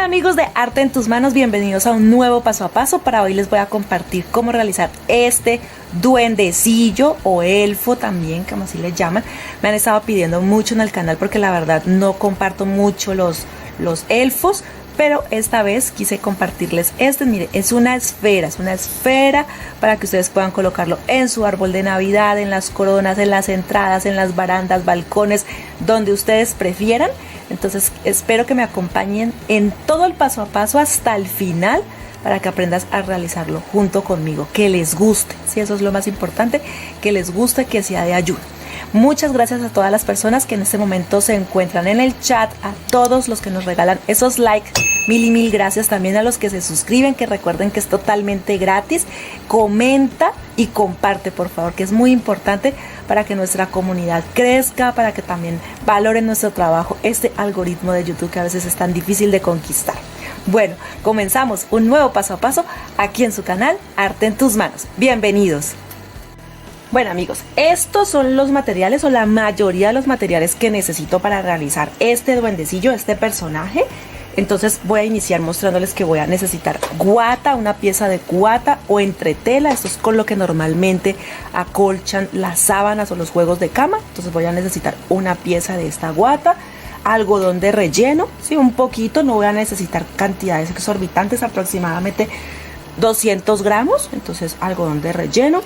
Amigos de Arte en tus Manos, bienvenidos a un nuevo paso a paso. Para hoy les voy a compartir cómo realizar este duendecillo o elfo también, como así le llaman. Me han estado pidiendo mucho en el canal porque la verdad no comparto mucho los elfos, pero esta vez quise compartirles este. Mire, es una esfera para que ustedes puedan colocarlo en su árbol de Navidad, en las coronas, en las entradas, en las barandas, balcones, donde ustedes prefieran. Entonces espero que me acompañen en todo el paso a paso hasta el final para que aprendas a realizarlo junto conmigo, que les guste, sí, eso es lo más importante, que les guste, que sea de ayuda. Muchas gracias a todas las personas que en este momento se encuentran en el chat, a todos los que nos regalan esos likes, mil y mil gracias. También a los que se suscriben, que recuerden que es totalmente gratis. Comenta y comparte, por favor, que es muy importante para que nuestra comunidad crezca, para que también valoren nuestro trabajo, este algoritmo de YouTube que a veces es tan difícil de conquistar. Bueno, comenzamos un nuevo paso a paso aquí en su canal Arte en tus Manos. Bienvenidos. Bueno amigos, estos son los materiales o la mayoría de los materiales que necesito para realizar este duendecillo, este personaje. Entonces voy a iniciar mostrándoles que voy a necesitar guata, una pieza de guata o entretela. Esto es con lo que normalmente acolchan las sábanas o los juegos de cama. Entonces voy a necesitar una pieza de esta guata, algodón de relleno, sí, un poquito, no voy a necesitar cantidades exorbitantes, aproximadamente 200 gramos. Entonces algodón de relleno.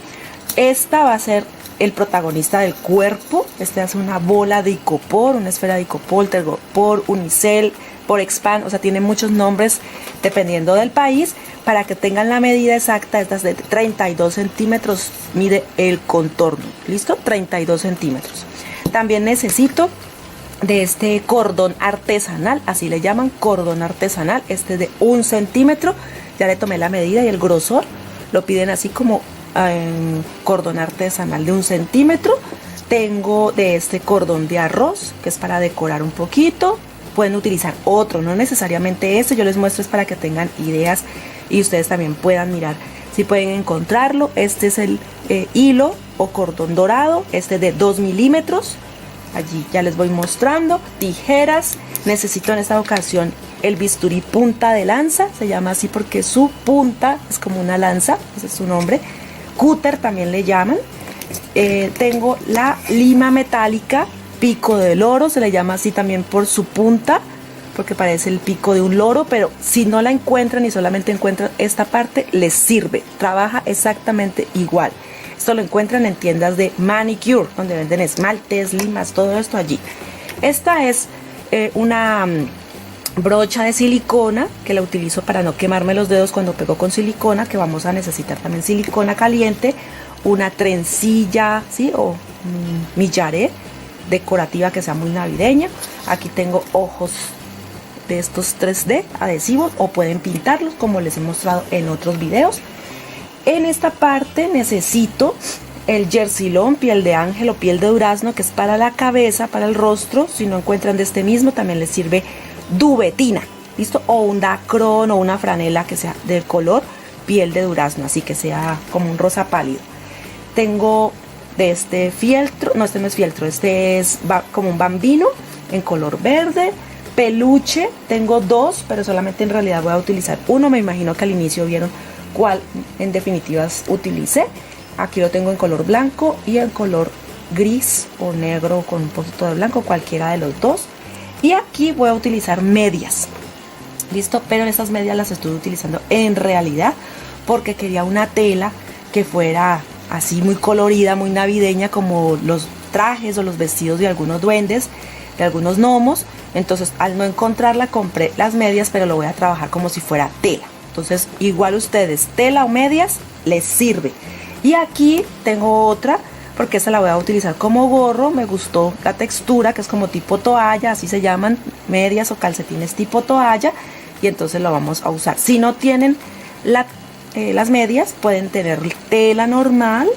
Esta va a ser el protagonista del cuerpo. Este hace una bola de icopor, una esfera de icopor, tergopor, unicel, por expand, o sea, tiene muchos nombres dependiendo del país. Para que tengan la medida exacta, esta es de 32 centímetros, mide el contorno, ¿listo? 32 centímetros. También necesito de este cordón artesanal, así le llaman, cordón artesanal. Este es de 1 centímetro, ya le tomé la medida y el grosor, lo piden así como cordón artesanal de 1 centímetro. Tengo de este cordón de arroz, que es para decorar un poquito. Pueden utilizar otro, no necesariamente este, yo les muestro es para que tengan ideas y ustedes también puedan mirar si pueden encontrarlo. Este es el hilo o cordón dorado, este de 2 milímetros, allí ya les voy mostrando. Tijeras, necesito en esta ocasión el bisturí punta de lanza, se llama así porque su punta es como una lanza, ese es su nombre. Cúter también le llaman. Tengo la lima metálica, pico de loro, se le llama así también por su punta, porque parece el pico de un loro, pero si no la encuentran y solamente encuentran esta parte, les sirve, trabaja exactamente igual. Esto lo encuentran en tiendas de manicure, donde venden esmaltes, limas, todo esto allí. Esta es una brocha de silicona que la utilizo para no quemarme los dedos cuando pego con silicona, que vamos a necesitar también silicona caliente, una trencilla, ¿sí? O millaré decorativa que sea muy navideña. Aquí tengo ojos de estos 3D adhesivos o pueden pintarlos como les he mostrado en otros videos. En esta parte necesito el jersilón, piel de ángel o piel de durazno, que es para la cabeza, para el rostro. Si no encuentran de este mismo, también les sirve duvetina, ¿listo? O un dacrón o una franela que sea del color piel de durazno, así que sea como un rosa pálido. Tengo de este fieltro, no, este no es fieltro, este es como un bambino en color verde. Peluche, tengo 2, pero solamente en realidad voy a utilizar uno. Me imagino que al inicio vieron cuál en definitivas utilicé. Aquí lo tengo en color blanco y en color gris o negro con un poquito de blanco, cualquiera de los dos. Y aquí voy a utilizar medias, listo, pero estas medias las estoy utilizando en realidad porque quería una tela que fuera así muy colorida, muy navideña, como los trajes o los vestidos de algunos duendes, de algunos gnomos. Entonces al no encontrarla compré las medias, pero lo voy a trabajar como si fuera tela. Entonces igual ustedes, tela o medias, les sirve. Y aquí tengo otra, porque esta la voy a utilizar como gorro. Me gustó la textura, que es como tipo toalla, así se llaman, medias o calcetines tipo toalla, y entonces lo vamos a usar. Si no tienen las medias, pueden tener tela normal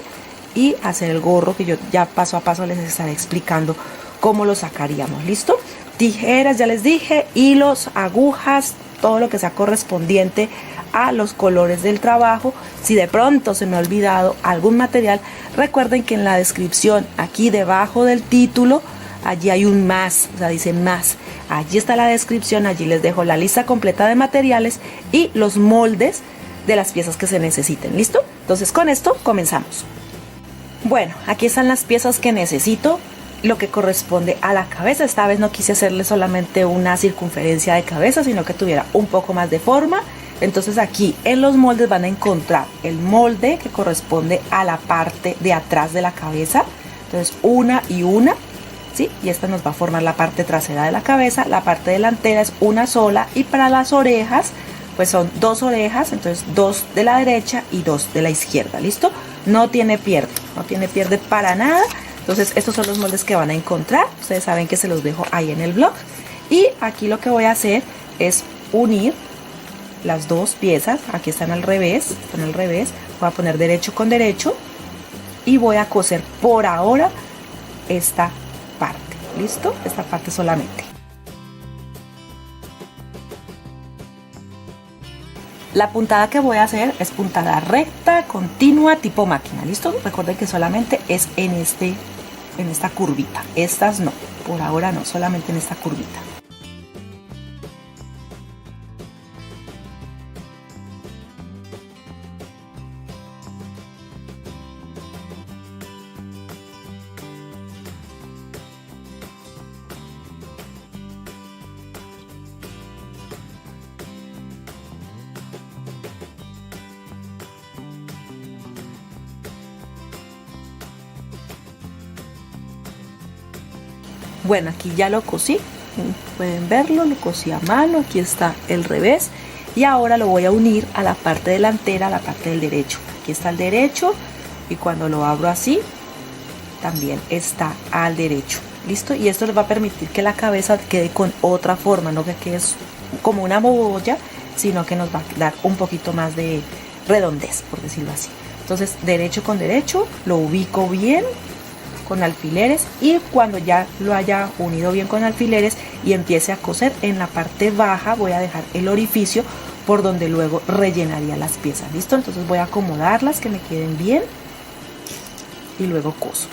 y hacer el gorro, que yo ya paso a paso les estaré explicando cómo lo sacaríamos. ¿Listo? Tijeras, ya les dije, hilos, agujas, todo lo que sea correspondiente a los colores del trabajo. Si de pronto se me ha olvidado algún material, recuerden que en la descripción, aquí debajo del título, allí hay un más, o sea, dice más. Allí está la descripción, allí les dejo la lista completa de materiales y los moldes de las piezas que se necesiten. ¿Listo? Entonces con esto comenzamos. Bueno, aquí están las piezas que necesito, lo que corresponde a la cabeza. Esta vez no quise hacerle solamente una circunferencia de cabeza, sino que tuviera un poco más de forma. Entonces aquí en los moldes van a encontrar el molde que corresponde a la parte de atrás de la cabeza. Entonces una y una, ¿sí? Y esta nos va a formar la parte trasera de la cabeza. La parte delantera es una sola, y para las orejas pues son 2 orejas, entonces 2 de la derecha y 2 de la izquierda. ¿Listo? No tiene pierde, no tiene pierde para nada. Entonces estos son los moldes que van a encontrar. Ustedes saben que se los dejo ahí en el blog. Y aquí lo que voy a hacer es unir las dos piezas. Aquí están al revés, voy a poner derecho con derecho y voy a coser por ahora esta parte. ¿Listo? Esta parte solamente. La puntada que voy a hacer es puntada recta, continua, tipo máquina. ¿Listo? Recuerden que solamente es en esta curvita. Estas no, por ahora no, solamente en esta curvita. Bueno, aquí ya lo cosí, pueden verlo, lo cosí a mano. Aquí está el revés y ahora lo voy a unir a la parte delantera, a la parte del derecho. Aquí está el derecho y cuando lo abro así también está al derecho. ¿Listo? Y esto les va a permitir que la cabeza quede con otra forma, no que quede como una bobolla, sino que nos va a dar un poquito más de redondez, por decirlo así. Entonces derecho con derecho, lo ubico bien con alfileres, y cuando ya lo haya unido bien con alfileres y empiece a coser, en la parte baja voy a dejar el orificio por donde luego rellenaría las piezas. ¿Listo? Entonces voy a acomodarlas que me queden bien y luego coso.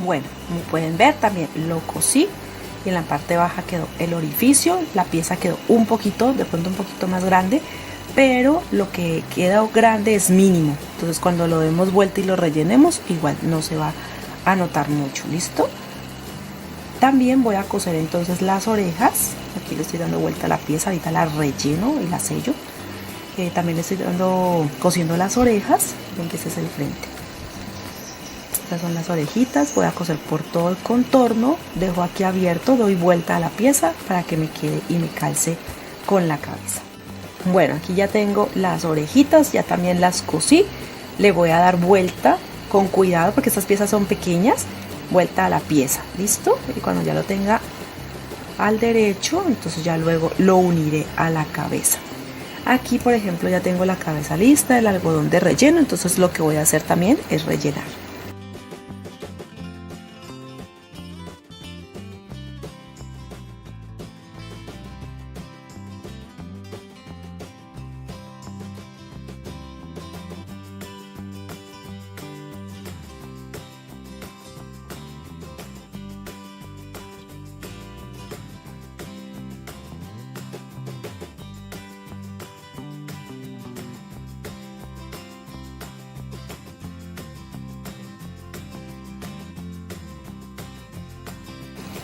Bueno, como pueden ver, también lo cosí y en la parte baja quedó el orificio. La pieza quedó un poquito, de pronto un poquito más grande, pero lo que queda grande es mínimo. Entonces cuando lo demos vuelta y lo rellenemos, igual no se va a notar mucho. ¿Listo? También voy a coser entonces las orejas. Aquí le estoy dando vuelta a la pieza, ahorita la relleno y la sello. También le estoy cosiendo las orejas. Ven que ese es el frente. Estas son las orejitas. Voy a coser por todo el contorno, dejo aquí abierto, doy vuelta a la pieza para que me quede y me calce con la cabeza. Bueno, aquí ya tengo las orejitas, ya también las cosí. Le voy a dar vuelta con cuidado porque estas piezas son pequeñas. Vuelta a la pieza, ¿listo? Y cuando ya lo tenga al derecho, entonces ya luego lo uniré a la cabeza. Aquí, por ejemplo, ya tengo la cabeza lista, el algodón de relleno, entonces lo que voy a hacer también es rellenar.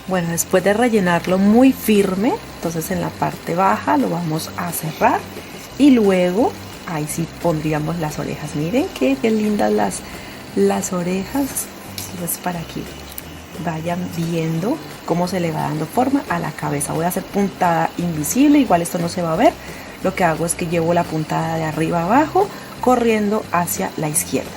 Bueno, después de rellenarlo muy firme, entonces en la parte baja lo vamos a cerrar y luego ahí sí pondríamos las orejas. Miren qué lindas las orejas. Entonces para que vayan viendo cómo se le va dando forma a la cabeza. Voy a hacer puntada invisible, igual esto no se va a ver. Lo que hago es que llevo la puntada de arriba abajo corriendo hacia la izquierda.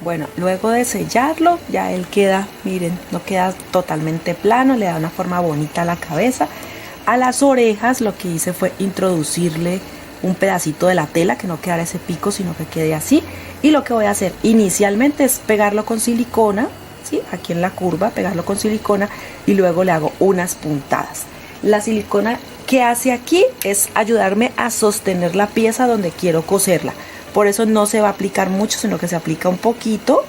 Bueno, luego de sellarlo, ya él queda, miren, no queda totalmente plano, le da una forma bonita a la cabeza. A las orejas lo que hice fue introducirle un pedacito de la tela, que no quedara ese pico, sino que quede así. Y lo que voy a hacer inicialmente es pegarlo con silicona, ¿sí? Aquí en la curva, pegarlo con silicona y luego le hago unas puntadas. La silicona que hace aquí es ayudarme a sostener la pieza donde quiero coserla. Por eso no se va a aplicar mucho, sino que se aplica un poquito.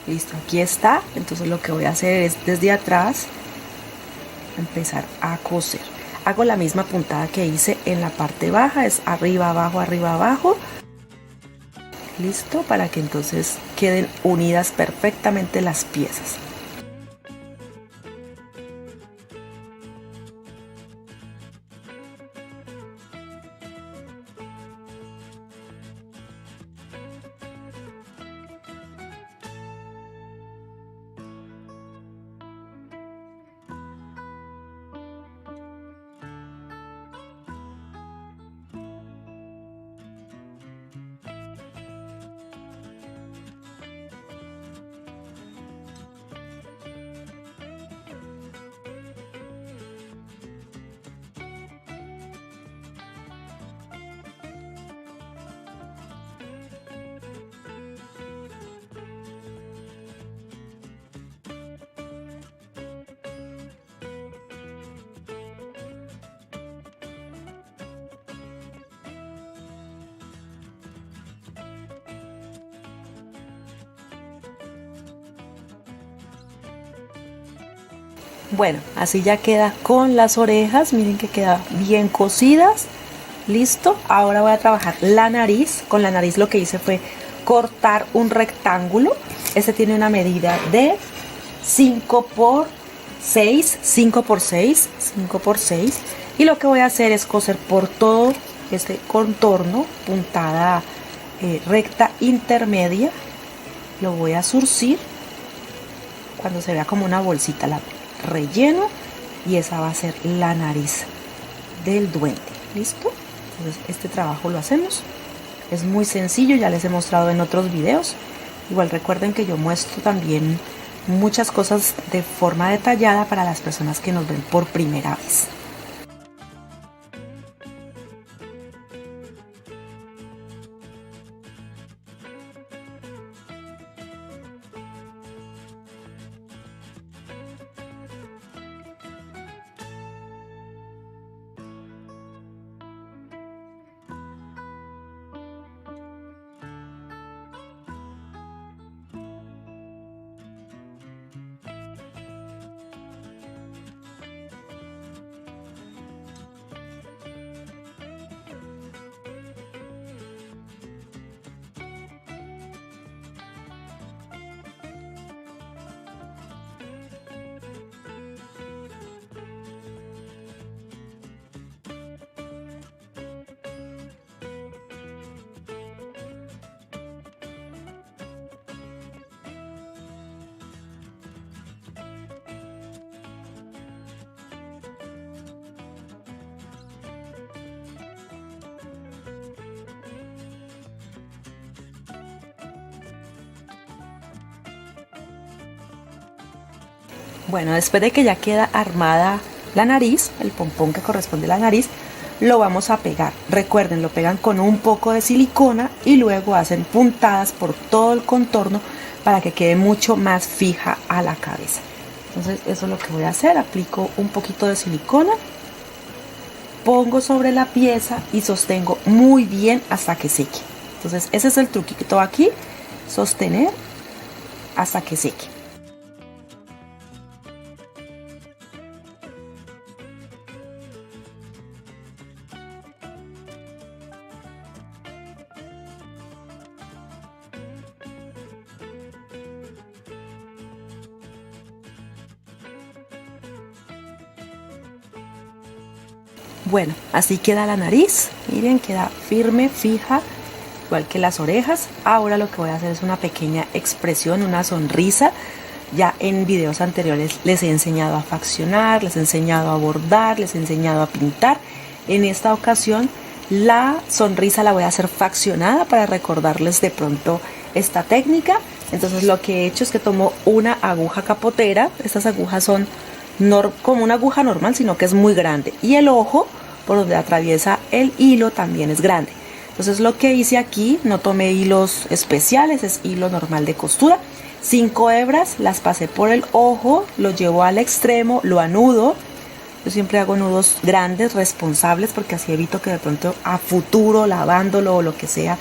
Listo, aquí está. Entonces lo que voy a hacer es desde atrás empezar a coser. Hago la misma puntada que hice en la parte baja, es arriba, abajo, arriba, abajo. Listo, para que entonces queden unidas perfectamente las piezas. Bueno, así ya queda con las orejas, miren que queda bien cosidas. Listo, ahora voy a trabajar la nariz. Con la nariz lo que hice fue cortar un rectángulo. Este tiene una medida de 5 por 6, 5 por 6, 5 por 6. Y lo que voy a hacer es coser por todo este contorno, puntada recta intermedia. Lo voy a zurcir. Cuando se vea como una bolsita la relleno y esa va a ser la nariz del duende. ¿Listo? Entonces este trabajo lo hacemos, es muy sencillo, ya les he mostrado en otros videos. Igual recuerden que yo muestro también muchas cosas de forma detallada para las personas que nos ven por primera vez. Bueno, después de que ya queda armada la nariz, el pompón que corresponde a la nariz, lo vamos a pegar. Recuerden, lo pegan con un poco de silicona y luego hacen puntadas por todo el contorno para que quede mucho más fija a la cabeza. Entonces eso es lo que voy a hacer. Aplico un poquito de silicona, pongo sobre la pieza y sostengo muy bien hasta que seque. Entonces ese es el truquito aquí, sostener hasta que seque. Bueno, así queda la nariz, miren, queda firme, fija, igual que las orejas. Ahora lo que voy a hacer es una pequeña expresión, una sonrisa. Ya en videos anteriores les he enseñado a faccionar, les he enseñado a bordar, les he enseñado a pintar. En esta ocasión la sonrisa la voy a hacer faccionada para recordarles de pronto esta técnica. Entonces lo que he hecho es que tomo una aguja capotera. Estas agujas son como una aguja normal, sino que es muy grande, y el ojo por donde atraviesa el hilo también es grande. Entonces lo que hice aquí, no tomé hilos especiales, es hilo normal de costura. 5 hebras, las pasé por el ojo, lo llevo al extremo, lo anudo. Yo siempre hago nudos grandes, responsables, porque así evito que de pronto a futuro, lavándolo o lo que sea,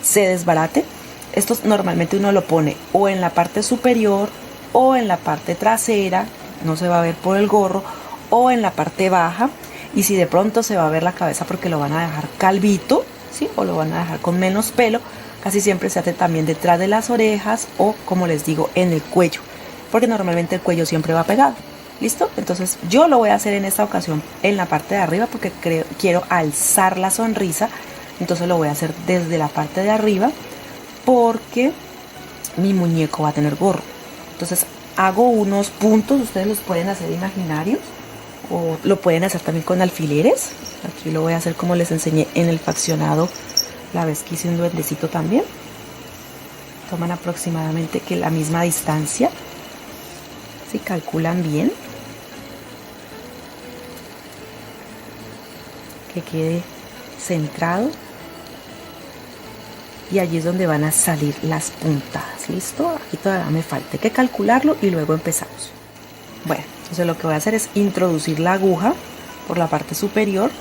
se desbarate. Esto normalmente uno lo pone o en la parte superior o en la parte trasera, no se va a ver por el gorro, o en la parte baja. Y si de pronto se va a ver la cabeza porque lo van a dejar calvito, ¿sí? O lo van a dejar con menos pelo, casi siempre se hace también detrás de las orejas o, como les digo, en el cuello, porque normalmente el cuello siempre va pegado. ¿Listo? Entonces yo lo voy a hacer en esta ocasión en la parte de arriba porque quiero alzar la sonrisa. Entonces lo voy a hacer desde la parte de arriba porque mi muñeco va a tener gorro. Entonces hago unos puntos, ustedes los pueden hacer imaginarios o lo pueden hacer también con alfileres. Aquí lo voy a hacer como les enseñé en el faccionado la vez que hice un duendecito también. Toman aproximadamente que la misma distancia, si calculan bien, que quede centrado, y allí es donde van a salir las puntadas. ¿Listo? Aquí todavía me falta, hay que calcularlo y luego empezamos. Bueno, entonces lo que voy a hacer es introducir la aguja por la parte superior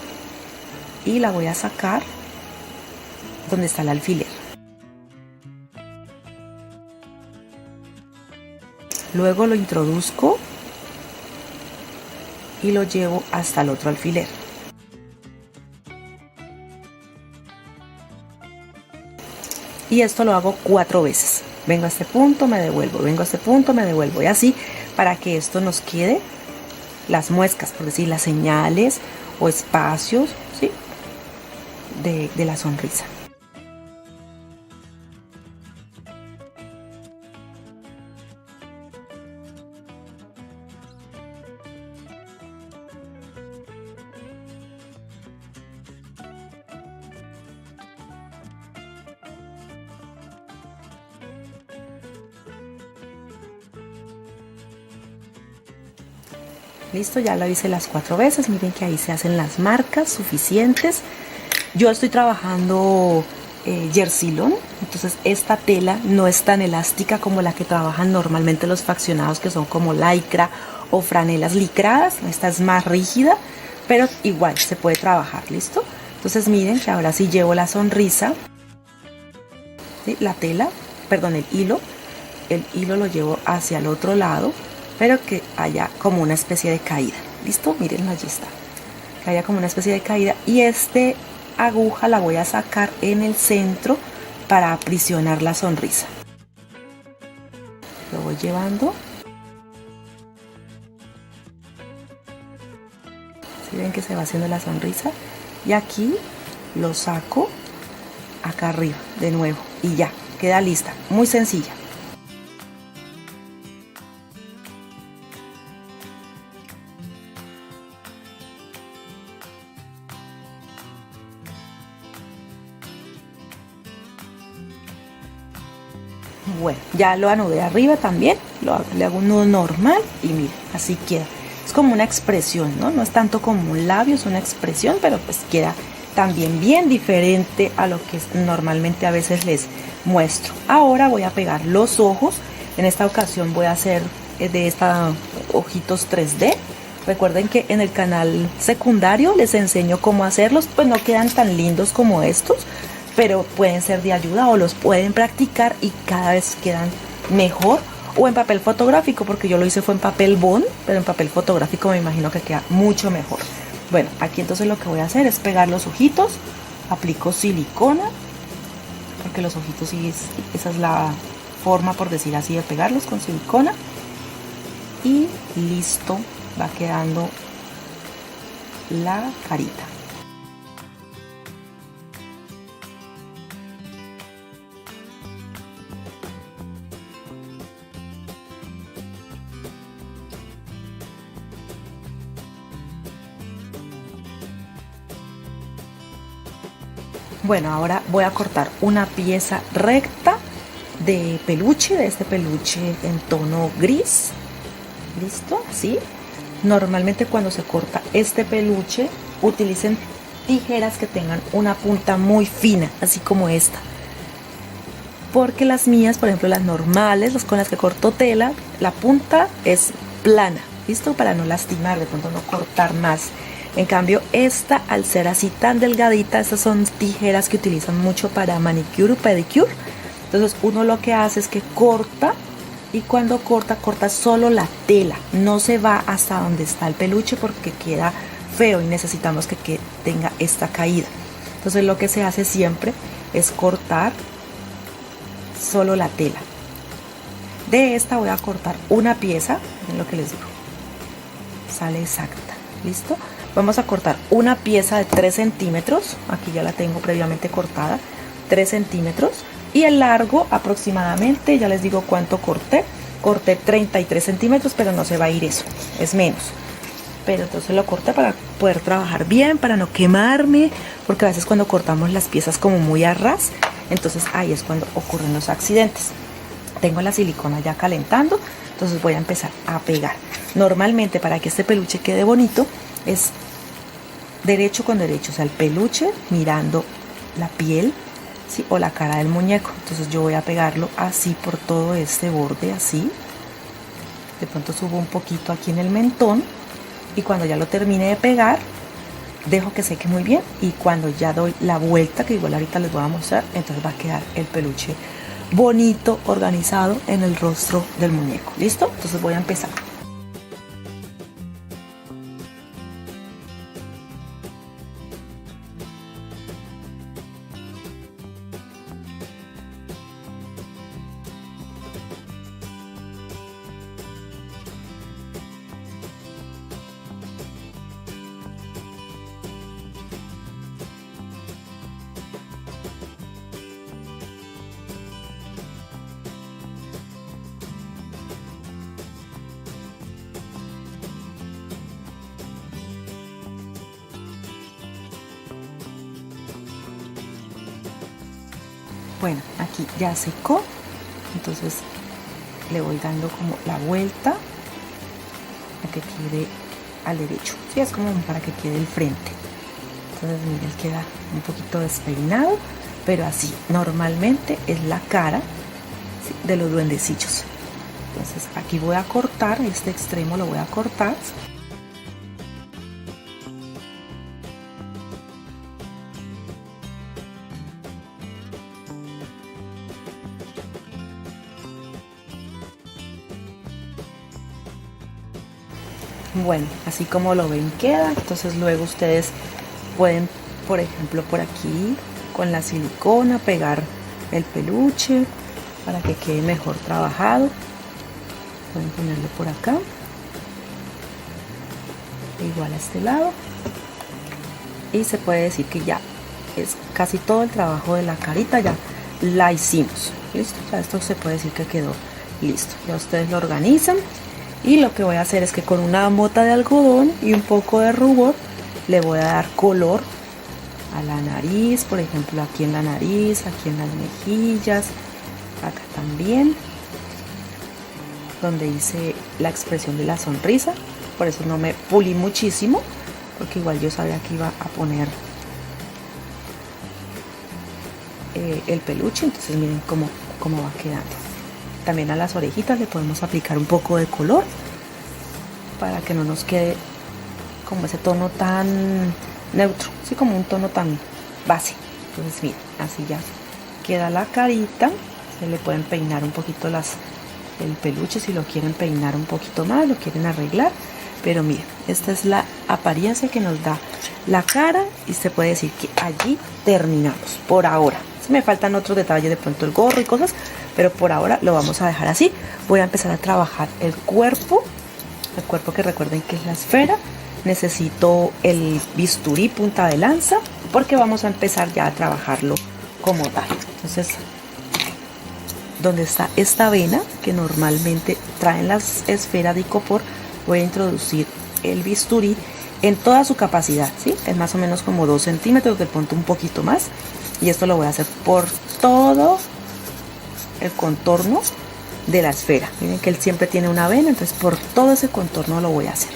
y la voy a sacar donde está el alfiler. Luego lo introduzco y lo llevo hasta el otro alfiler. Y esto lo hago 4 veces. Vengo a este punto, me devuelvo, vengo a este punto, me devuelvo, y así para que esto nos quede las muescas, por decir, las señales o espacios, ¿sí? de la sonrisa. Listo, ya lo hice las 4 veces. Miren que ahí se hacen las marcas suficientes. Yo estoy trabajando Jersilon, entonces esta tela no es tan elástica como la que trabajan normalmente los faccionados, que son como lycra o franelas licradas. Esta es más rígida, pero igual se puede trabajar. ¿Listo? Entonces miren que ahora sí llevo la sonrisa, ¿sí? La tela, perdón, el hilo lo llevo hacia el otro lado, pero que haya como una especie de caída. ¿Listo? Miren, allí está, que haya como una especie de caída, y este aguja la voy a sacar en el centro para aprisionar la sonrisa. Lo voy llevando. ¿Sí ven que se va haciendo la sonrisa? Y aquí lo saco acá arriba de nuevo y ya queda lista. Muy sencilla. Bueno, ya lo anudé arriba también le hago un nudo normal y miren, así queda. Es como una expresión, ¿no? No es tanto como un labio, es una expresión, pero pues queda también bien diferente a lo que normalmente a veces les muestro. Ahora voy a pegar los ojos. En esta ocasión voy a hacer de esta ojitos 3D. Recuerden que en el canal secundario les enseño cómo hacerlos, pues no quedan tan lindos como estos, pero pueden ser de ayuda o los pueden practicar y cada vez quedan mejor. O en papel fotográfico, porque yo lo hice fue en papel bond, pero en papel fotográfico me imagino que queda mucho mejor. Bueno, aquí entonces lo que voy a hacer es pegar los ojitos, aplico silicona, porque los ojitos sí esa es la forma, por decir así, de pegarlos con silicona. Y listo, va quedando la carita. Bueno, ahora voy a cortar una pieza recta de peluche, de este peluche en tono gris. ¿Listo? ¿Sí? Normalmente cuando se corta este peluche, utilicen tijeras que tengan una punta muy fina, así como esta. Porque las mías, por ejemplo, las normales, las con las que corto tela, la punta es plana. ¿Listo? Para no lastimar, de pronto no cortar más. En cambio, esta, al ser así tan delgadita, estas son tijeras que utilizan mucho para manicure o pedicure. Entonces uno lo que hace es que corta, y cuando corta, corta solo la tela. No se va hasta donde está el peluche porque queda feo y necesitamos que tenga esta caída. Entonces lo que se hace siempre es cortar solo la tela. De esta voy a cortar una pieza, miren lo que les digo. Sale exacta, ¿listo? Vamos a cortar una pieza de 3 centímetros, aquí ya la tengo previamente cortada, 3 centímetros, y el largo aproximadamente, ya les digo cuánto corté 33 centímetros, pero no se va a ir eso, es menos. Pero entonces lo corté para poder trabajar bien, para no quemarme, porque a veces cuando cortamos las piezas como muy a ras, entonces ahí es cuando ocurren los accidentes. Tengo la silicona ya calentando, entonces voy a empezar a pegar. Normalmente para que este peluche quede bonito es derecho con derecho, o sea, el peluche mirando la piel, ¿sí? O la cara del muñeco. Entonces yo voy a pegarlo así por todo este borde, así. De pronto subo un poquito aquí en el mentón y cuando ya lo termine de pegar, dejo que seque muy bien y cuando ya doy la vuelta, que igual ahorita les voy a mostrar, entonces va a quedar el peluche bonito, organizado en el rostro del muñeco. ¿Listo? Entonces voy a empezar. Bueno, aquí ya secó, entonces le voy dando como la vuelta para que quede al derecho, ¿sí? Es como para que quede el frente. Entonces miren, queda un poquito despeinado, pero así normalmente es la cara, ¿sí?, de los duendecillos. Entonces aquí voy a cortar, este extremo lo voy a cortar. Bueno, así como lo ven queda. Entonces luego ustedes pueden, por ejemplo, por aquí con la silicona pegar el peluche para que quede mejor trabajado. Pueden ponerlo por acá, igual a este lado, y se puede decir que ya es casi todo el trabajo de la carita, ya la hicimos. Listo, ya esto se puede decir que quedó listo. Ya ustedes lo organizan. Y lo que voy a hacer es que con una mota de algodón y un poco de rubor le voy a dar color a la nariz, por ejemplo aquí en la nariz, aquí en las mejillas, acá también. donde hice la expresión de la sonrisa. Por eso no me pulí muchísimo, porque igual yo sabía que iba a poner el peluche. Entonces miren cómo va quedando. También a las orejitas le podemos aplicar un poco de color para que no nos quede como ese tono tan neutro, sí, como un tono tan base. Entonces miren, así ya queda la carita. Se le pueden peinar un poquito el peluche si lo quieren peinar un poquito más, lo quieren arreglar. Pero miren, esta es la apariencia que nos da la cara y se puede decir que allí terminamos por ahora. Si me faltan otros detalles, de pronto el gorro y cosas, pero por ahora lo vamos a dejar así. Voy a empezar a trabajar el cuerpo que recuerden que es la esfera. Necesito el bisturí punta de lanza porque vamos a empezar ya a trabajarlo como tal. Entonces, donde está esta vena que normalmente traen las esferas de icopor, voy a introducir el bisturí en toda su capacidad, ¿sí? Es más o menos como 2 centímetros, de pronto un poquito más. Y esto lo voy a hacer por todo el contorno de la esfera. Miren que él siempre tiene una vena, entonces por todo ese contorno lo voy a hacer.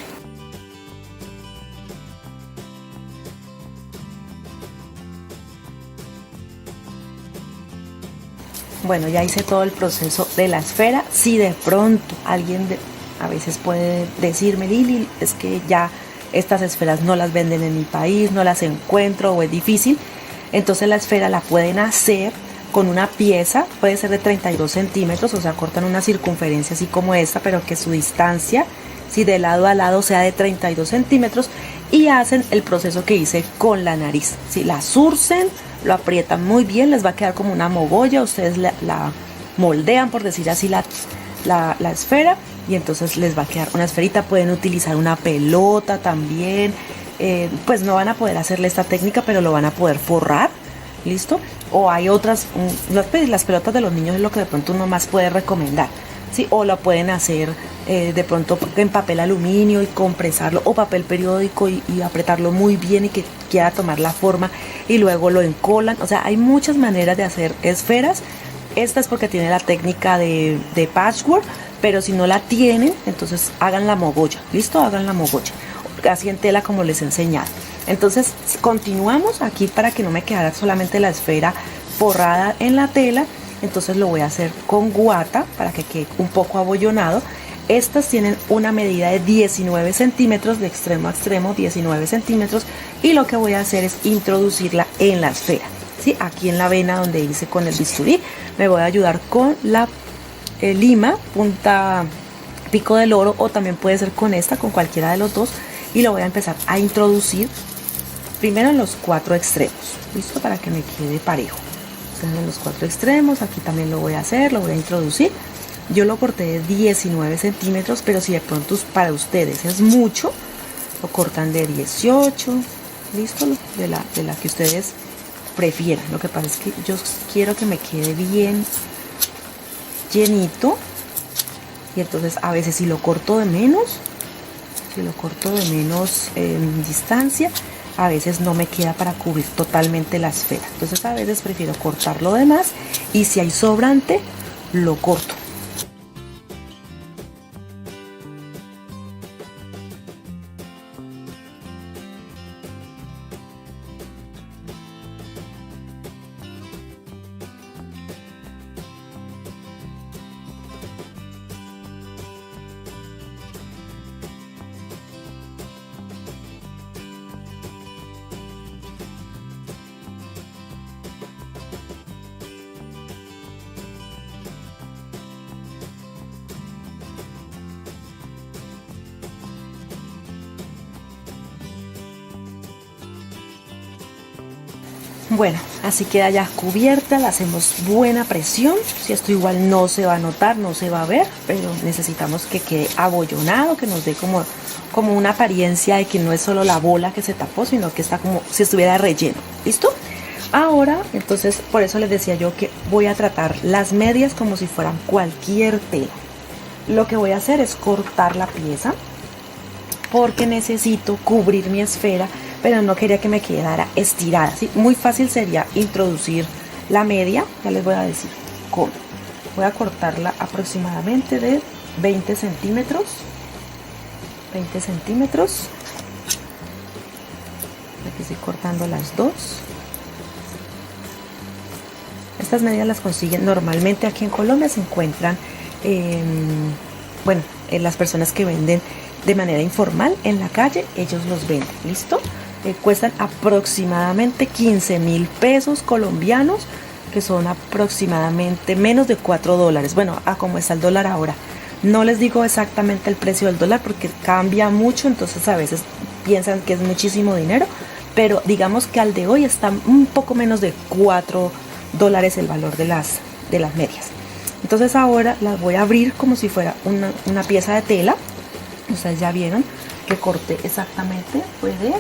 Bueno, ya hice todo el proceso de la esfera. Si de pronto alguien a veces puede decirme, Lili, es que ya estas esferas no las venden en mi país, no las encuentro o es difícil. Entonces la esfera la pueden hacer con una pieza, puede ser de 32 centímetros, o sea, cortan una circunferencia así como esta, pero que su distancia, si de lado a lado, sea de 32 centímetros, y hacen el proceso que hice con la nariz. Si la zurcen, lo aprietan muy bien, les va a quedar como una mogolla, ustedes la moldean, por decir así, la esfera, y entonces les va a quedar una esferita. Pueden utilizar una pelota también, pues no van a poder hacerle esta técnica, pero lo van a poder forrar, ¿listo? O hay otras, las pelotas de los niños es lo que de pronto uno más puede recomendar, ¿sí? O lo pueden hacer de pronto en papel aluminio y compresarlo, o papel periódico y apretarlo muy bien y que quiera tomar la forma y luego lo encolan. O sea, hay muchas maneras de hacer esferas. Esta es porque tiene la técnica de patchwork, pero si no la tienen, entonces hagan la mogolla, ¿listo? Hagan la mogolla, así en tela como les he enseñado. Entonces continuamos aquí para que no me quedara solamente la esfera forrada en la tela. Entonces lo voy a hacer con guata para que quede un poco abollonado. Estas tienen una medida de 19 centímetros de extremo a extremo, 19 centímetros, y lo que voy a hacer es introducirla en la esfera, ¿sí? Aquí en la vena donde hice con el bisturí. Me voy a ayudar con la lima punta pico del oro, o también puede ser con esta, con cualquiera de los dos, y lo voy a empezar a introducir primero en los 4 extremos, listo, para que me quede parejo. Entonces, en los 4 extremos, aquí también lo voy a hacer, lo voy a introducir. Yo lo corté de 19 centímetros, pero si de pronto para ustedes es mucho, lo cortan de 18, listo, de la que ustedes prefieran. Lo que pasa es que yo quiero que me quede bien llenito, y entonces a veces si lo corto de menos, en distancia, a veces no me queda para cubrir totalmente la esfera. Entonces a veces prefiero cortarlo de más, y si hay sobrante lo corto. Bueno, así queda ya cubierta, le hacemos buena presión. Si esto igual no se va a notar, no se va a ver, pero necesitamos que quede abollonado, que nos dé como una apariencia de que no es solo la bola que se tapó, sino que está como si estuviera relleno. ¿Listo? Ahora, entonces, por eso les decía yo que voy a tratar las medias como si fueran cualquier tela. Lo que voy a hacer es cortar la pieza, porque necesito cubrir mi esfera, pero no quería que me quedara estirada, ¿sí? Muy fácil sería introducir la media. Ya les voy a decir cómo. Voy a cortarla aproximadamente de 20 centímetros. 20 centímetros. Aquí estoy cortando las dos. Estas medidas las consiguen normalmente aquí en Colombia, se encuentran las personas que venden de manera informal en la calle, ellos los venden, ¿listo? Cuestan aproximadamente 15.000 pesos colombianos, que son aproximadamente menos de $4. Bueno, a como está el dólar ahora. No les digo exactamente el precio del dólar porque cambia mucho, entonces a veces piensan que es muchísimo dinero, pero digamos que al de hoy está un poco menos de $4 el valor de las medias. Entonces ahora las voy a abrir como si fuera una pieza de tela. Ustedes ya vieron que corté exactamente, fue de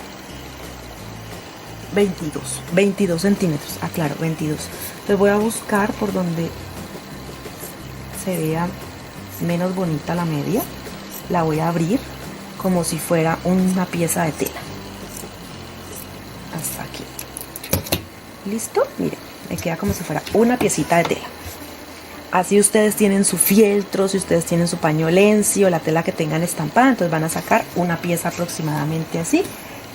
22 centímetros, aclaro, 22. Entonces voy a buscar por donde se vea menos bonita la media, la voy a abrir como si fuera una pieza de tela, hasta aquí. ¿Listo? Miren, me queda como si fuera una piecita de tela. Así ustedes tienen su fieltro, si ustedes tienen su paño lenci o la tela que tengan estampada, entonces van a sacar una pieza aproximadamente así.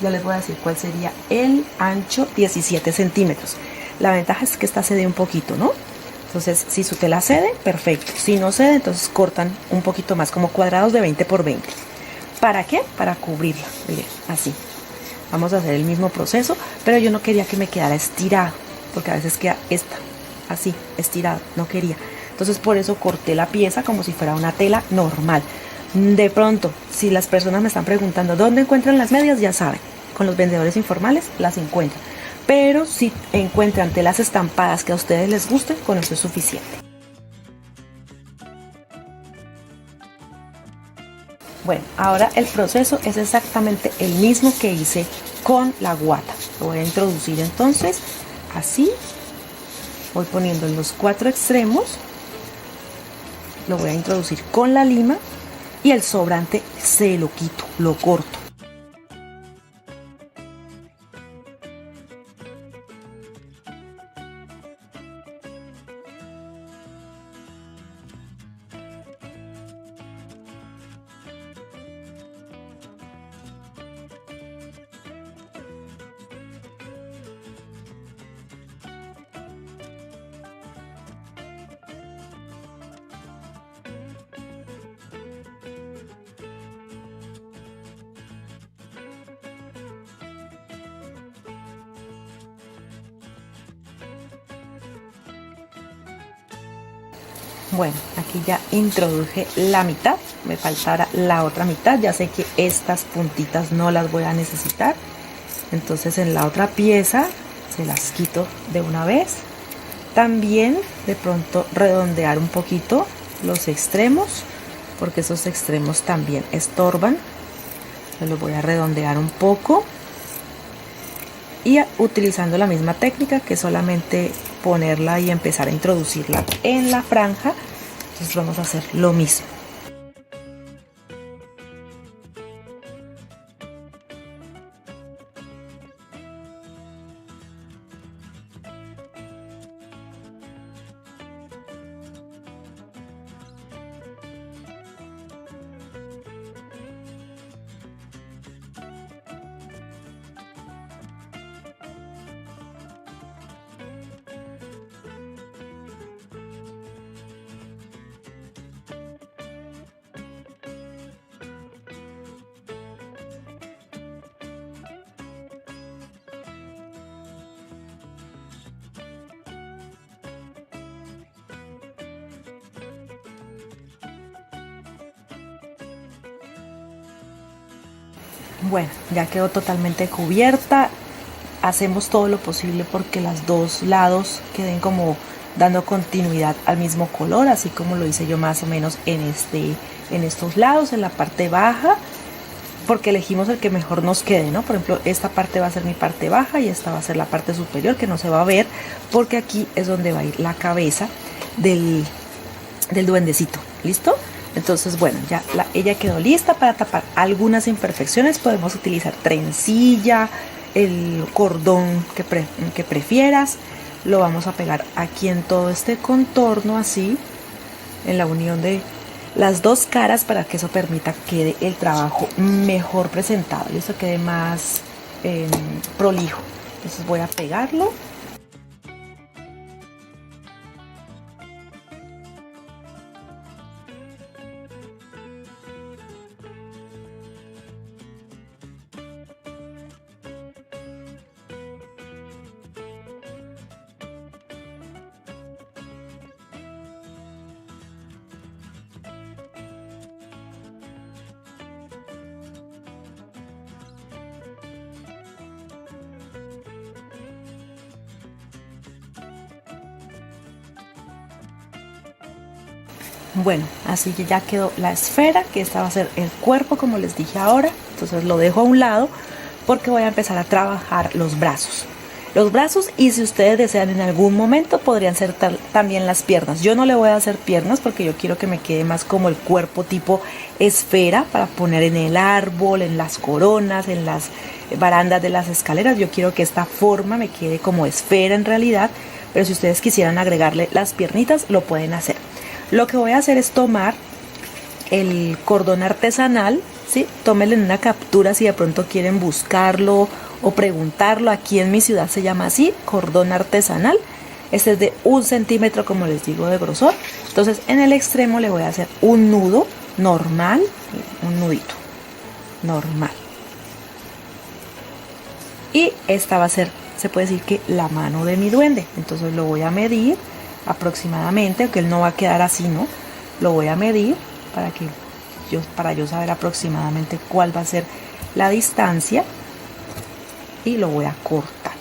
Yo les voy a decir cuál sería el ancho, 17 centímetros. La ventaja es que esta cede un poquito, ¿no? Entonces, si su tela cede, perfecto. Si no cede, entonces cortan un poquito más, como cuadrados de 20 por 20. ¿Para qué? Para cubrirla. Miren, así. Vamos a hacer el mismo proceso, pero yo no quería que me quedara estirado, porque a veces queda así, estirado. No quería. Entonces, por eso corté la pieza como si fuera una tela normal. De pronto, si las personas me están preguntando dónde encuentran las medias, ya saben, con los vendedores informales las encuentran. Pero si encuentran telas estampadas que a ustedes les gusten, con eso es suficiente. Bueno, ahora el proceso es exactamente el mismo que hice con la guata. Lo voy a introducir entonces así. Voy poniendo en los 4 extremos. Lo voy a introducir con la lima. Y el sobrante se lo quito, lo corto. Bueno, aquí ya introduje la mitad, me faltará la otra mitad, ya sé que estas puntitas no las voy a necesitar, entonces en la otra pieza se las quito de una vez. También de pronto redondear un poquito los extremos, porque esos extremos también estorban, se los voy a redondear un poco y utilizando la misma técnica que solamente ponerla y empezar a introducirla en la franja. Entonces vamos a hacer lo mismo. Bueno, ya quedó totalmente cubierta. Hacemos todo lo posible porque los dos lados queden como dando continuidad al mismo color, así como lo hice yo más o menos en estos lados, en la parte baja, porque elegimos el que mejor nos quede, ¿no? Por ejemplo, esta parte va a ser mi parte baja y esta va a ser la parte superior, que no se va a ver, porque aquí es donde va a ir la cabeza del duendecito. ¿Listo? Entonces, bueno, ya ella quedó lista para tapar algunas imperfecciones. Podemos utilizar trencilla, el cordón que prefieras. Lo vamos a pegar aquí en todo este contorno, así, en la unión de las dos caras para que eso permita que quede el trabajo mejor presentado y eso quede más prolijo. Entonces voy a pegarlo. Bueno, así que ya quedó la esfera, que esta va a ser el cuerpo como les dije ahora. Entonces lo dejo a un lado porque voy a empezar a trabajar los brazos. Los brazos, y si ustedes desean en algún momento podrían ser también las piernas. Yo no le voy a hacer piernas porque yo quiero que me quede más como el cuerpo tipo esfera para poner en el árbol, en las coronas, en las barandas de las escaleras. Yo quiero que esta forma me quede como esfera en realidad, pero si ustedes quisieran agregarle las piernitas lo pueden hacer. Lo que voy a hacer es tomar el cordón artesanal, ¿sí? Tómenle una captura si de pronto quieren buscarlo o preguntarlo. Aquí en mi ciudad se llama así, cordón artesanal. Este es de 1 centímetro, como les digo, de grosor. Entonces en el extremo le voy a hacer un nudo normal, un nudito normal. Y esta va a ser, se puede decir que la mano de mi duende. Entonces lo voy a medir aproximadamente, aunque él no va a quedar así, ¿no? Lo voy a medir para yo saber aproximadamente cuál va a ser la distancia y lo voy a cortar.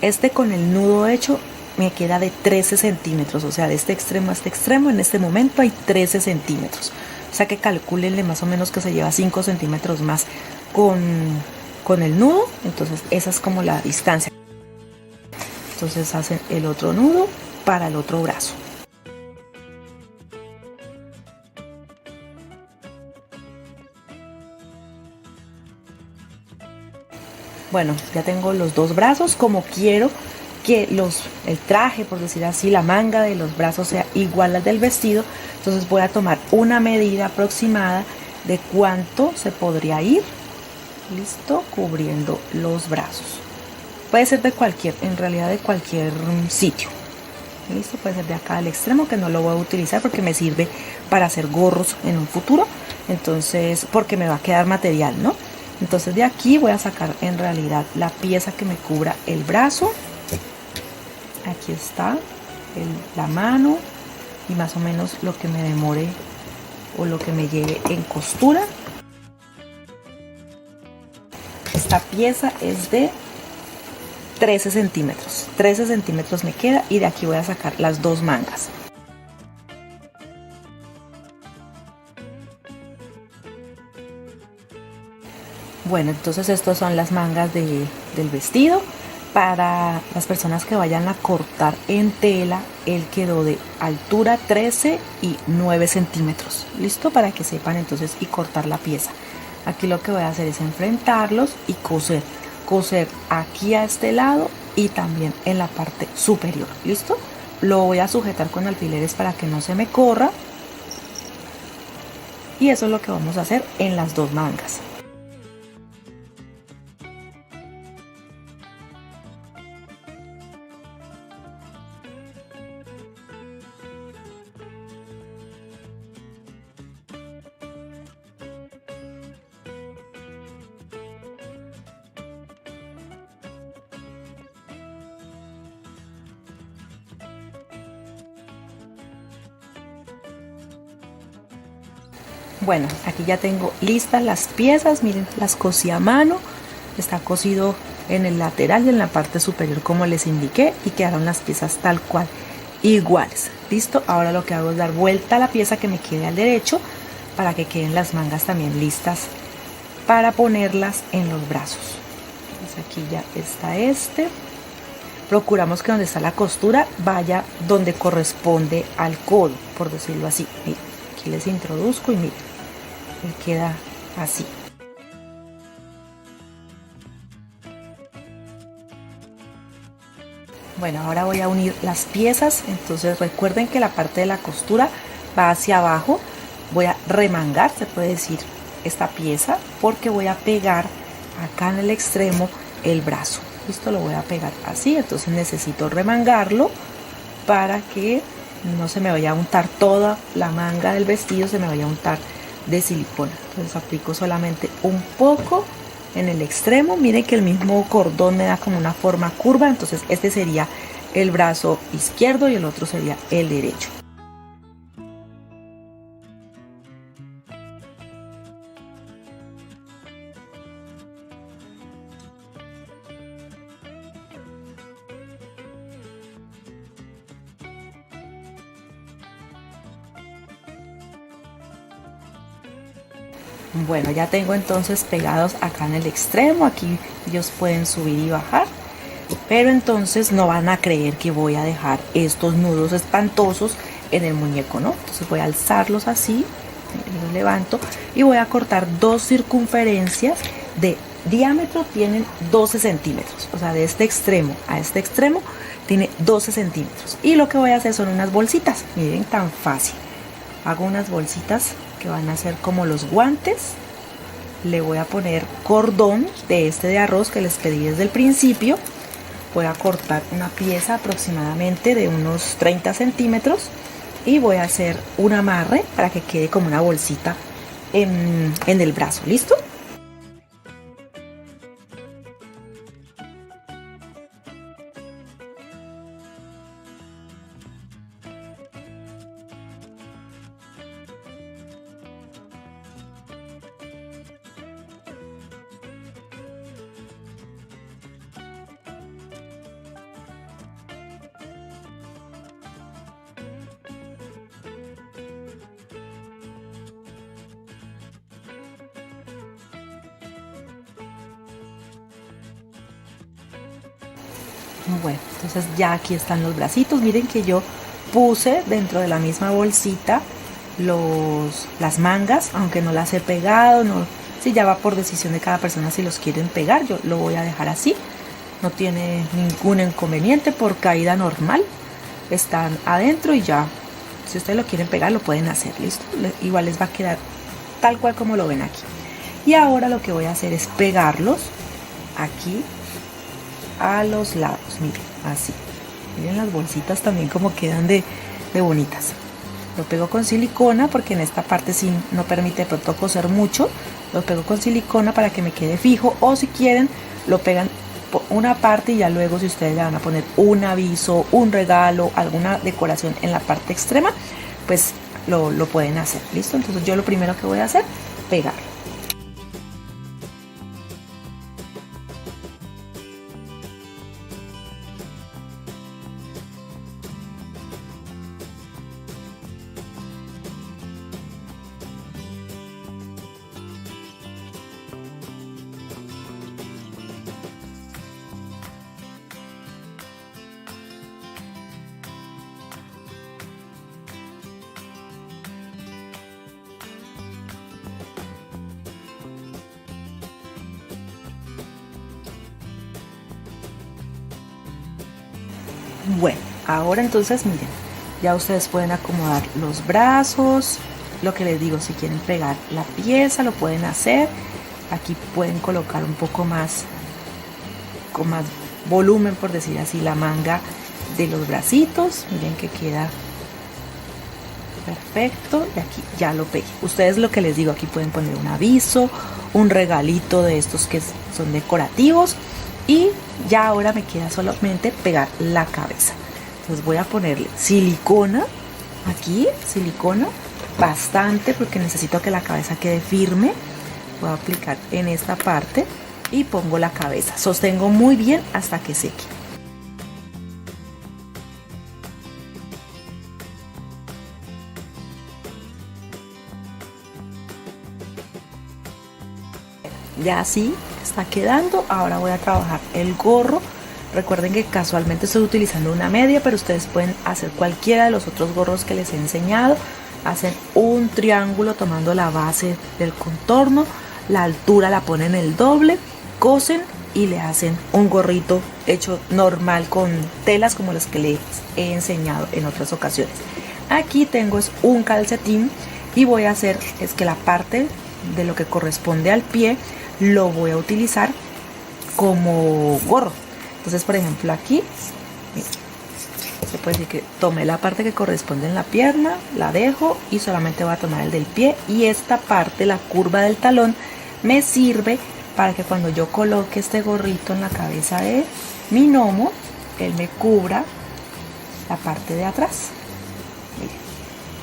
Este con el nudo hecho me queda de 13 centímetros, o sea, de este extremo a este extremo en este momento hay 13 centímetros. O sea que calcúlenle más o menos que se lleva 5 centímetros más con el nudo. Entonces esa es como la distancia. Entonces hacen el otro nudo para el otro brazo. Bueno, ya tengo los dos brazos. Como quiero que el traje, por decir así, la manga de los brazos sea igual al del vestido, entonces voy a tomar una medida aproximada de cuánto se podría ir, listo, cubriendo los brazos. Puede ser de cualquier, en realidad de cualquier sitio. Listo, puede ser de acá al extremo, que no lo voy a utilizar porque me sirve para hacer gorros en un futuro, entonces porque me va a quedar material, ¿no? Entonces de aquí voy a sacar en realidad la pieza que me cubra el brazo. Aquí está la mano y más o menos lo que me demore o lo que me lleve en costura. Esta pieza es de 13 centímetros. 13 centímetros me queda y de aquí voy a sacar las dos mangas. Bueno, entonces estas son las mangas del vestido. Para las personas que vayan a cortar en tela, él quedó de altura 13 y 9 centímetros. Listo, para que sepan entonces y cortar la pieza. Aquí lo que voy a hacer es enfrentarlos y coser. Coser aquí a este lado y también en la parte superior. ¿Listo? Lo voy a sujetar con alfileres para que no se me corra. Y eso es lo que vamos a hacer en las dos mangas. Bueno, aquí ya tengo listas las piezas, miren, las cosí a mano, está cosido en el lateral y en la parte superior como les indiqué y quedaron las piezas tal cual, iguales. Listo, ahora lo que hago es dar vuelta a la pieza que me quede al derecho para que queden las mangas también listas para ponerlas en los brazos. Entonces aquí ya está procuramos que donde está la costura vaya donde corresponde al codo, por decirlo así. Miren, aquí les introduzco y miren. Y queda así. Bueno, ahora voy a unir las piezas. Entonces recuerden que la parte de la costura va hacia abajo. remangar, se puede decir, esta pieza, porque voy a pegar acá en el extremo el brazo. Listo, lo voy a pegar así, entonces necesito remangarlo para que no se me vaya a untar toda la manga del vestido, se me vaya a untar de silicona. Entonces aplico solamente un poco en el extremo. Miren que el mismo cordón me da como una forma curva, entonces este sería el brazo izquierdo y el otro sería el derecho. Bueno, ya tengo entonces pegados acá en el extremo. Aquí ellos pueden subir y bajar, pero entonces no van a creer que voy a dejar estos nudos espantosos en el muñeco, ¿no? Entonces voy a alzarlos así, los levanto y voy a cortar dos circunferencias de diámetro, tienen 12 centímetros, o sea, de este extremo a este extremo tiene 12 centímetros. Y lo que voy a hacer son unas bolsitas, miren, tan fácil. Hago unas bolsitas que van a ser como los guantes. Le voy a poner cordón de este de arroz que les pedí desde el principio. Voy a cortar una pieza aproximadamente de unos 30 centímetros y voy a hacer un amarre para que quede como una bolsita en el brazo. ¿Listo? Bueno, entonces ya aquí están los bracitos. Miren que yo puse dentro de la misma bolsita las mangas, aunque no las he pegado, no, si ya va por decisión de cada persona si los quieren pegar. Yo lo voy a dejar así, no tiene ningún inconveniente, por caída normal están adentro y ya, si ustedes lo quieren pegar lo pueden hacer. Listo, igual les va a quedar tal cual como lo ven aquí. Y ahora lo que voy a hacer es pegarlos aquí a los lados, miren, así. Miren las bolsitas también como quedan de bonitas. Lo pego con silicona porque en esta parte sí no permite de pronto coser mucho. Lo pego con silicona para que me quede fijo, o si quieren lo pegan por una parte y ya luego, si ustedes le van a poner un aviso, un regalo, alguna decoración en la parte extrema, pues lo pueden hacer. Listo, entonces yo lo primero que voy a hacer, pegar. Bueno, ahora entonces miren, ya ustedes pueden acomodar los brazos. Lo que les digo, si quieren pegar la pieza lo pueden hacer. Aquí pueden colocar un poco más, con más volumen, por decir así, la manga de los bracitos. Miren que queda perfecto. Y aquí ya lo pegué. Ustedes, lo que les digo, aquí pueden poner un aviso, un regalito de estos que son decorativos. Y ya ahora me queda solamente pegar la cabeza. Entonces voy a ponerle silicona aquí, silicona bastante, porque necesito que la cabeza quede firme. Voy a aplicar en esta parte y pongo la cabeza. Sostengo muy bien hasta que seque. Ya así está quedando. Ahora voy a trabajar el gorro. Recuerden que casualmente estoy utilizando una media, pero ustedes pueden hacer cualquiera de los otros gorros que les he enseñado. Hacen un triángulo tomando la base del contorno, la altura la ponen el doble, cosen y le hacen un gorrito hecho normal con telas como las que les he enseñado en otras ocasiones. Aquí tengo es un calcetín y voy a hacer es que la parte de lo que corresponde al pie lo voy a utilizar como gorro. Entonces, por ejemplo, aquí se puede decir que tomé la parte que corresponde en la pierna, la dejo y solamente voy a tomar el del pie, y esta parte, la curva del talón, me sirve para que cuando yo coloque este gorrito en la cabeza de mi gnomo, él me cubra la parte de atrás. Miren,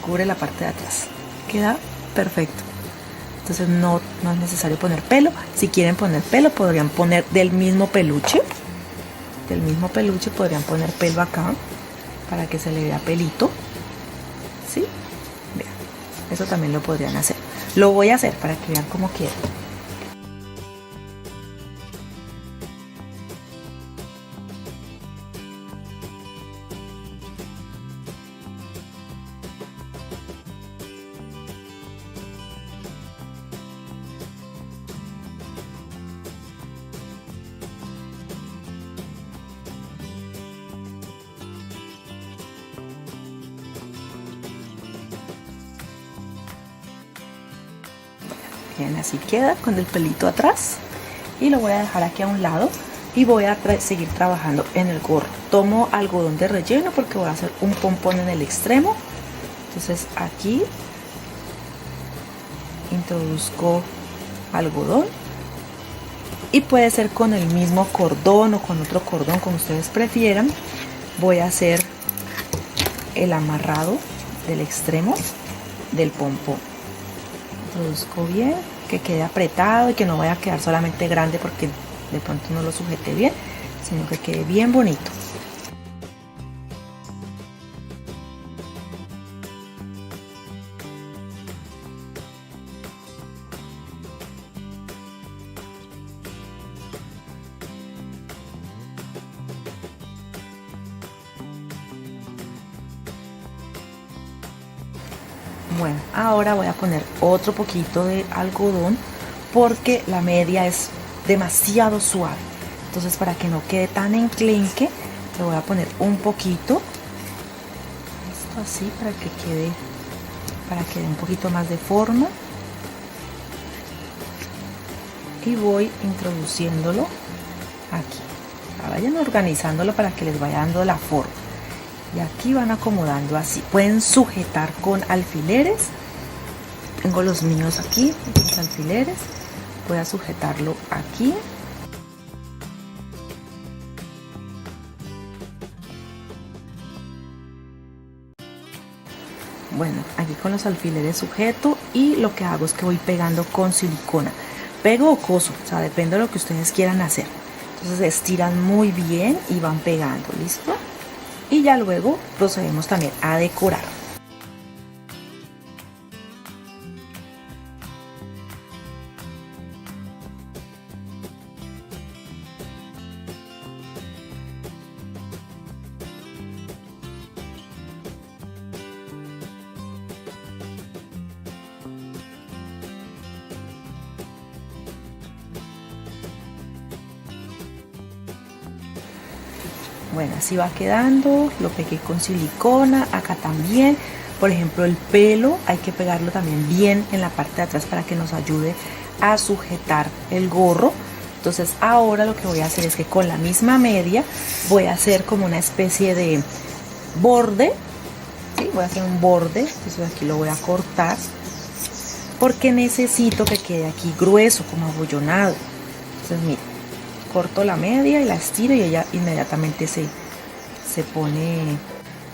cubre la parte de atrás, queda perfecto. Entonces no es necesario poner pelo. Si quieren poner pelo, podrían poner del mismo peluche podrían poner pelo acá para que se le vea pelito, ¿sí? Vean, eso también lo podrían hacer. Lo voy a hacer para que vean cómo quiero. Bien, así queda con el pelito atrás, y lo voy a dejar aquí a un lado y voy a seguir trabajando en el gorro. Tomo algodón de relleno porque voy a hacer un pompón en el extremo. Entonces aquí introduzco algodón, y puede ser con el mismo cordón o con otro cordón como ustedes prefieran. Voy a hacer el amarrado del extremo del pompón. Introduzco bien, que quede apretado y que no vaya a quedar solamente grande porque de pronto no lo sujete bien, sino que quede bien bonito. Bueno, ahora voy a poner otro poquito de algodón porque la media es demasiado suave. Entonces, para que no quede tan enclenque, le voy a poner un poquito. Esto así para que dé un poquito más de forma. Y voy introduciéndolo aquí. Vayan organizándolo para que les vaya dando la forma. Y aquí van acomodando así. Pueden sujetar con alfileres. Tengo los míos aquí, los alfileres. Voy a sujetarlo aquí. Bueno, aquí con los alfileres sujeto, y lo que hago es que voy pegando con silicona. Pego o coso, o sea, depende de lo que ustedes quieran hacer. Entonces estiran muy bien y van pegando, ¿listo? Y ya luego procedemos también a decorar. Bueno, así va quedando, lo pegué con silicona, acá también. Por ejemplo, el pelo hay que pegarlo también bien en la parte de atrás para que nos ayude a sujetar el gorro. Entonces ahora lo que voy a hacer es que con la misma media voy a hacer como una especie de borde, ¿sí? Voy a hacer un borde, entonces aquí lo voy a cortar porque necesito que quede aquí grueso, como abollonado. Entonces miren, corto la media y la estiro y ella inmediatamente se pone,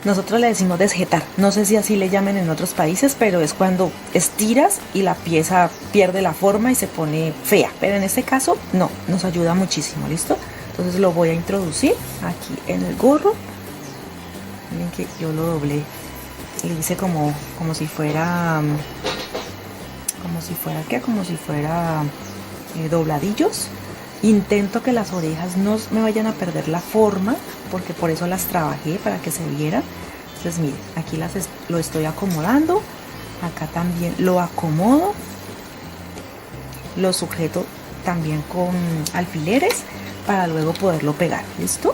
nosotros le decimos desjetar, no sé si así le llaman en otros países, pero es cuando estiras y la pieza pierde la forma y se pone fea, pero en este caso no, nos ayuda muchísimo, ¿listo? Entonces lo voy a introducir aquí en el gorro. Miren que yo lo doblé, le hice como si fuera dobladillos. Intento que las orejas no me vayan a perder la forma, porque por eso las trabajé, para que se vieran. Entonces miren, aquí lo estoy acomodando, acá también lo acomodo, lo sujeto también con alfileres para luego poderlo pegar, ¿listo?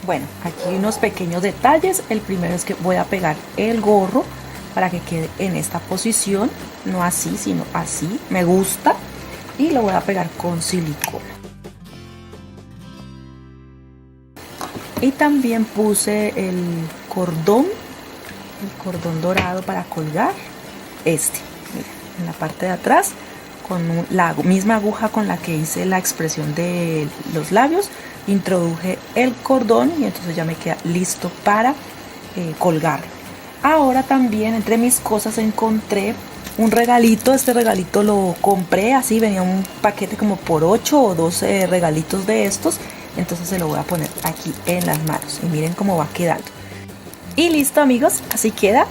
Bueno, aquí unos pequeños detalles. El primero es que voy a pegar el gorro para que quede en esta posición, no así, sino así, me gusta, y lo voy a pegar con silicona. Y también puse el cordón dorado para colgar miren, en la parte de atrás, con la misma aguja con la que hice la expresión de los labios, introduje el cordón y entonces ya me queda listo para colgarlo. Ahora también entre mis cosas encontré un regalito. Este regalito lo compré así, venía un paquete como por 8 o 12 regalitos de estos. Entonces se lo voy a poner aquí en las manos y miren cómo va quedando. Y listo, amigos, así queda.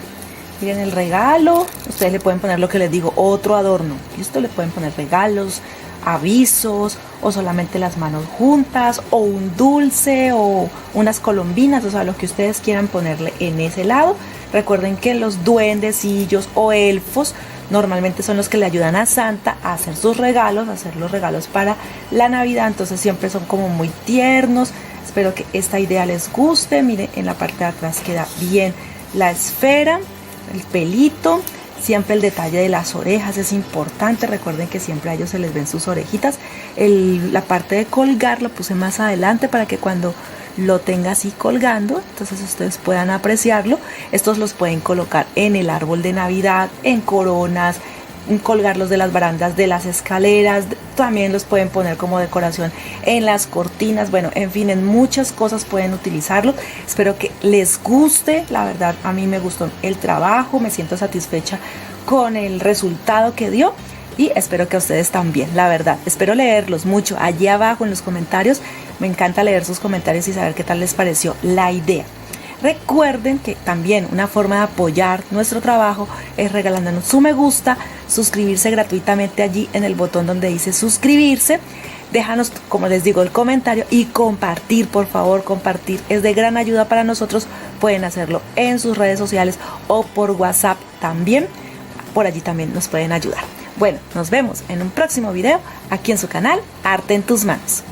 Miren el regalo. Ustedes le pueden poner lo que les digo, otro adorno. Listo, le pueden poner regalos, avisos, o solamente las manos juntas, o un dulce, o unas colombinas, o sea, lo que ustedes quieran ponerle en ese lado. Recuerden que los duendecillos o elfos normalmente son los que le ayudan a Santa a hacer sus regalos, a hacer los regalos para la Navidad, entonces siempre son como muy tiernos. Espero que esta idea les guste. Miren, en la parte de atrás queda bien la esfera, el pelito. Siempre el detalle de las orejas es importante. Recuerden que siempre a ellos se les ven sus orejitas. La parte de colgar lo puse más adelante para que cuando lo tenga así colgando, entonces ustedes puedan apreciarlo. Estos los pueden colocar en el árbol de Navidad, en coronas, colgarlos de las barandas de las escaleras. También los pueden poner como decoración en las cortinas. Bueno, en fin, en muchas cosas pueden utilizarlo. Espero que les guste. La verdad, a mí me gustó el trabajo, me siento satisfecha con el resultado que dio y espero que a ustedes también. La verdad, espero leerlos mucho allí abajo en los comentarios. Me encanta leer sus comentarios y saber qué tal les pareció la idea. Recuerden que también una forma de apoyar nuestro trabajo es regalándonos su me gusta, suscribirse gratuitamente allí en el botón donde dice suscribirse. Déjanos, como les digo, el comentario y compartir, por favor, compartir. Es de gran ayuda para nosotros. Pueden hacerlo en sus redes sociales o por WhatsApp también. Por allí también nos pueden ayudar. Bueno, nos vemos en un próximo video aquí en su canal Arte en tus Manos.